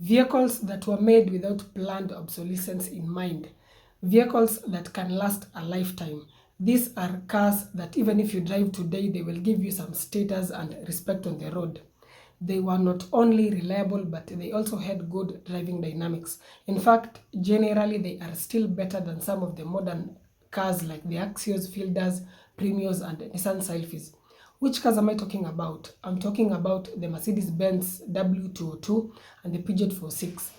Vehicles that were made without planned obsolescence in mind. Vehicles that can last a lifetime. These are cars that even if you drive today, they will give you some status and respect on the road. They were not only reliable, but they also had good driving dynamics. In fact, generally they are still better than some of the modern cars like the Axios, Fielders, Premios, and Nissan Sylphies. Which cars am I talking about? I'm talking about the Mercedes-Benz W202 and the Peugeot 46.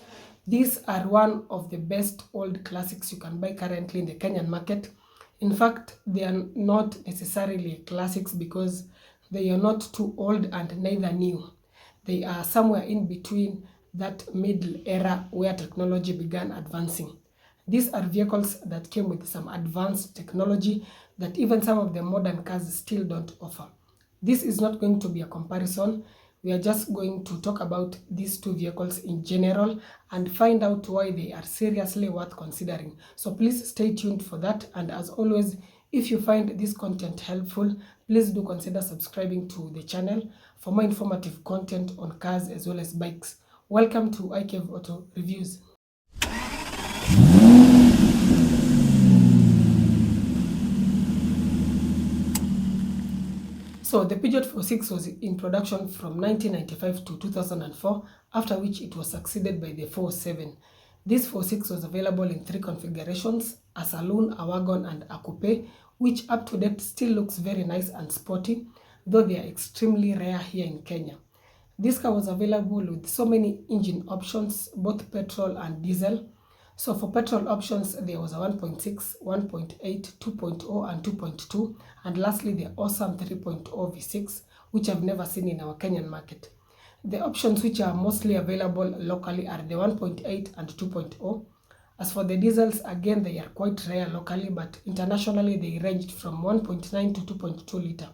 These are one of the best old classics you can buy currently in the Kenyan market. In fact, they are not necessarily classics because they are not too old and neither new. They are somewhere in between that middle era where technology began advancing. These are vehicles that came with some advanced technology that even some of the modern cars still don't offer. This is not going to be a comparison. We are just going to talk about these two vehicles in general and find out why they are seriously worth considering. So please stay tuned for that, and as always, if you find this content helpful, please do consider subscribing to the channel for more informative content on cars as well as bikes. Welcome to iCave Auto Reviews. So the Peugeot 46 was in production from 1995 to 2004, after which it was succeeded by the 47. This 46 was available in three configurations: a saloon, a wagon, and a coupe, which up to date still looks very nice and sporty, though they are extremely rare here in Kenya. This car was available with so many engine options, both petrol and diesel. So for petrol options, there was a 1.6, 1.8, 2.0 and 2.2, and lastly the awesome 3.0 V6, which I've never seen in our Kenyan market. The options which are mostly available locally are the 1.8 and 2.0. As for the diesels, again they are quite rare locally, but internationally they ranged from 1.9 to 2.2 liter.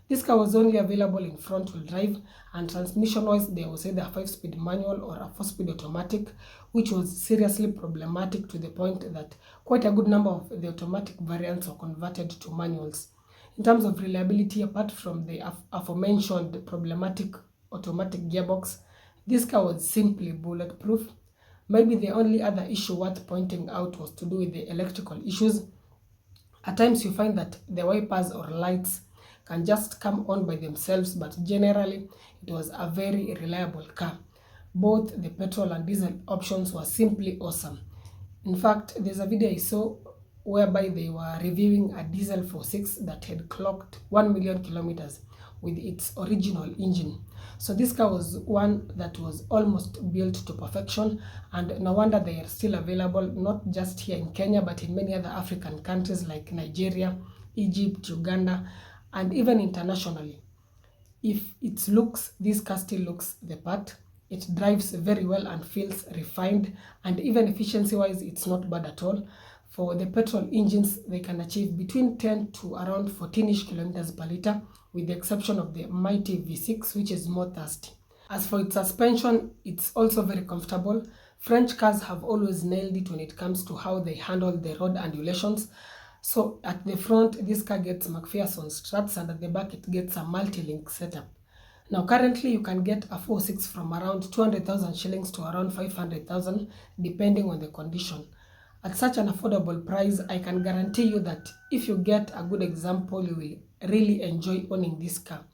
This car was only available in front-wheel drive, and transmission-wise there was either a 5-speed manual or a 4-speed automatic, which was seriously problematic to the point that quite a good number of the automatic variants were converted to manuals. In terms of reliability, apart from the aforementioned problematic automatic gearbox, this car was simply bulletproof. Maybe the only other issue worth pointing out was to do with the electrical issues. At times you find that the wipers or lights can just come on by themselves, but generally it was a very reliable car. Both the petrol and diesel options were simply awesome. In fact, there's a video I saw whereby they were reviewing a diesel 46 that had clocked 1 million kilometers with its original engine. So this car was one that was almost built to perfection, and no wonder they are still available not just here in Kenya but in many other African countries like Nigeria, Egypt, Uganda, and even internationally. If it looks, this car still looks the part. It drives very well and feels refined, and even efficiency wise it's not bad at all. For the petrol engines, they can achieve between 10 to around 14ish kilometers per liter, with the exception of the mighty V6, which is more thirsty. As for its suspension, it's also very comfortable. French cars have always nailed it when it comes to how they handle the road undulations. So at the front, this car gets McPherson struts, and at the back it gets a multi-link setup. Now currently you can get a 46 from around 200,000 shillings to around 500,000 depending on the condition. At such an affordable price, I can guarantee you that if you get a good example, you will really enjoy owning this car.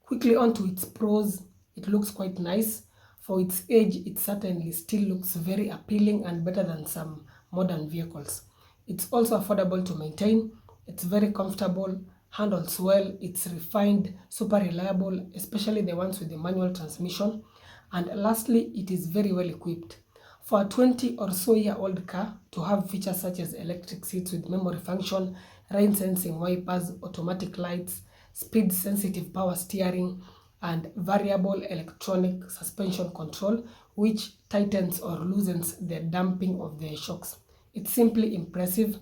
Quickly on to its pros, it looks quite nice. For its age, it certainly still looks very appealing and better than some modern vehicles. It's also affordable to maintain, it's very comfortable, handles well, it's refined, super reliable, especially the ones with the manual transmission, and lastly, it is very well equipped. For a 20 or so year old car to have features such as electric seats with memory function, rain sensing wipers, automatic lights, speed sensitive power steering, and variable electronic suspension control, which tightens or loosens the damping of the shocks. It's simply impressive,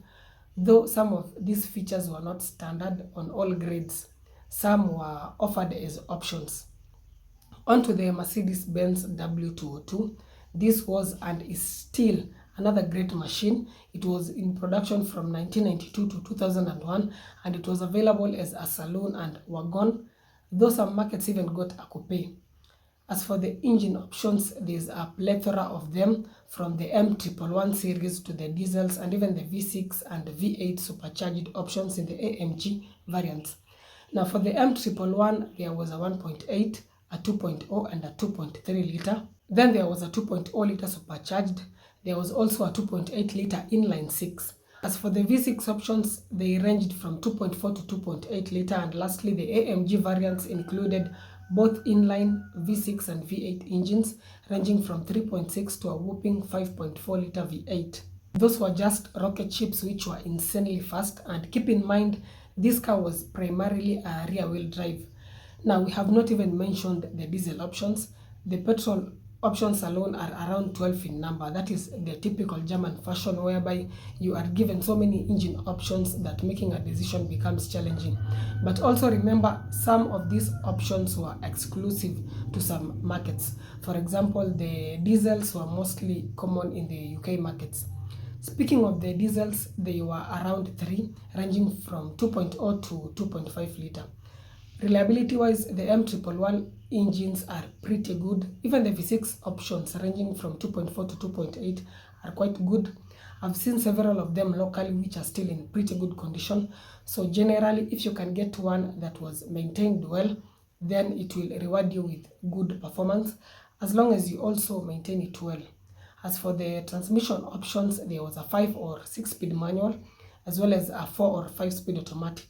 though some of these features were not standard on all grades. Some were offered as options. On to the Mercedes-Benz W202. This was and is still another great machine. It was in production from 1992 to 2001, and it was available as a saloon and wagon, though some markets even got a coupe. As for the engine options, there's a plethora of them, from the M111 series to the diesels and even the V6 and V8 supercharged options in the AMG variants. Now for the M111, there was a 1.8, a 2.0 and a 2.3 liter. Then there was a 2.0 liter supercharged. There was also a 2.8 liter inline 6. As for the V6 options, they ranged from 2.4 to 2.8 liter, and lastly the AMG variants included both inline V6 and V8 engines, ranging from 3.6 to a whopping 5.4 liter V8. Those were just rocket ships which were insanely fast, and keep in mind this car was primarily a rear-wheel drive. Now we have not even mentioned the diesel options. The petrol options alone are around 12 in number. That is the typical German fashion, whereby you are given so many engine options that making a decision becomes challenging. But also remember, some of these options were exclusive to some markets. For example, the diesels were mostly common in the UK markets. Speaking of the diesels, they were around 3, ranging from 2.0 to 2.5 liter. Reliability-wise, the M111 engines are pretty good. Even the V6 options, ranging from 2.4 to 2.8, are quite good. I've seen several of them locally which are still in pretty good condition. So generally, if you can get one that was maintained well, then it will reward you with good performance, as long as you also maintain it well. As for the transmission options, there was a 5 or 6 speed manual, as well as a 4 or 5 speed automatic.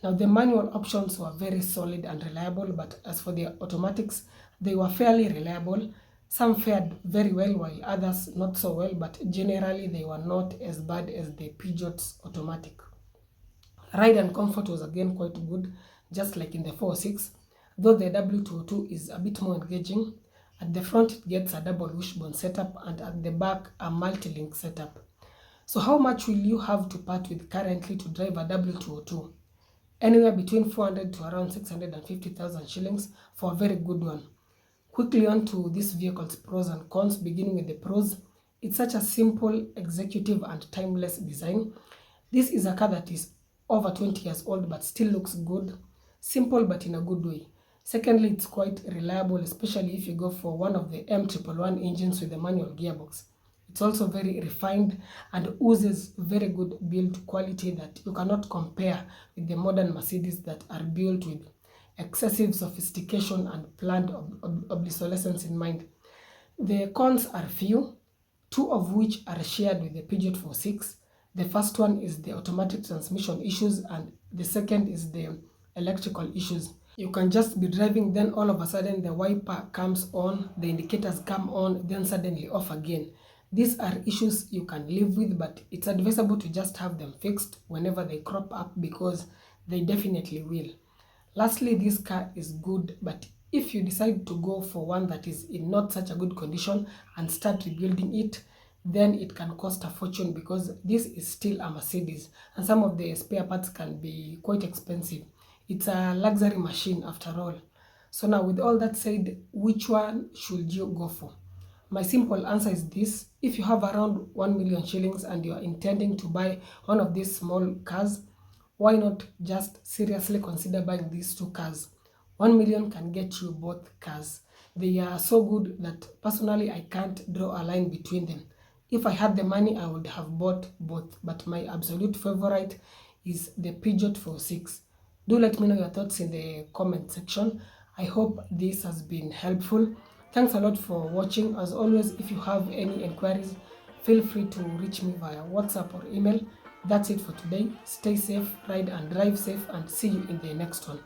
Now the manual options were very solid and reliable, but as for the automatics, they were fairly reliable. Some fared very well while others not so well, but generally they were not as bad as the Peugeot's automatic. Ride and comfort was again quite good, just like in the 406, though the W202 is a bit more engaging. At the front it gets a double wishbone setup, and at the back a multi-link setup. So how much will you have to part with currently to drive a W202? Anywhere between 400 to around 650,000 shillings for a very good one. Quickly on to this vehicle's pros and cons, beginning with the pros. It's such a simple, executive and timeless design. This is a car that is over 20 years old but still looks good. Simple but in a good way. Secondly, it's quite reliable, especially if you go for one of the M111 engines with a manual gearbox. It's also very refined and oozes very good build quality that you cannot compare with the modern Mercedes that are built with excessive sophistication and planned obsolescence in mind. The cons are few, two of which are shared with the Peugeot 406. The first one is the automatic transmission issues, and the second is the electrical issues. You can just be driving, then all of a sudden the wiper comes on, the indicators come on, then suddenly off again. These are issues you can live with, but it's advisable to just have them fixed whenever they crop up, because they definitely will. Lastly, this car is good, but if you decide to go for one that is in not such a good condition and start rebuilding it, then it can cost a fortune, because this is still a Mercedes and some of the spare parts can be quite expensive. It's a luxury machine after all. So now, with all that said, which one should you go for? My simple answer is this: if you have around 1 million shillings and you are intending to buy one of these small cars, why not just seriously consider buying these two cars? 1 million can get you both cars. They are so good that personally I can't draw a line between them. If I had the money, I would have bought both, but my absolute favorite is the Peugeot 406. Do let me know your thoughts in the comment section. I hope this has been helpful. Thanks a lot for watching. As always, if you have any inquiries, feel free to reach me via WhatsApp or email. That's it for today. Stay safe, ride and drive safe, and see you in the next one.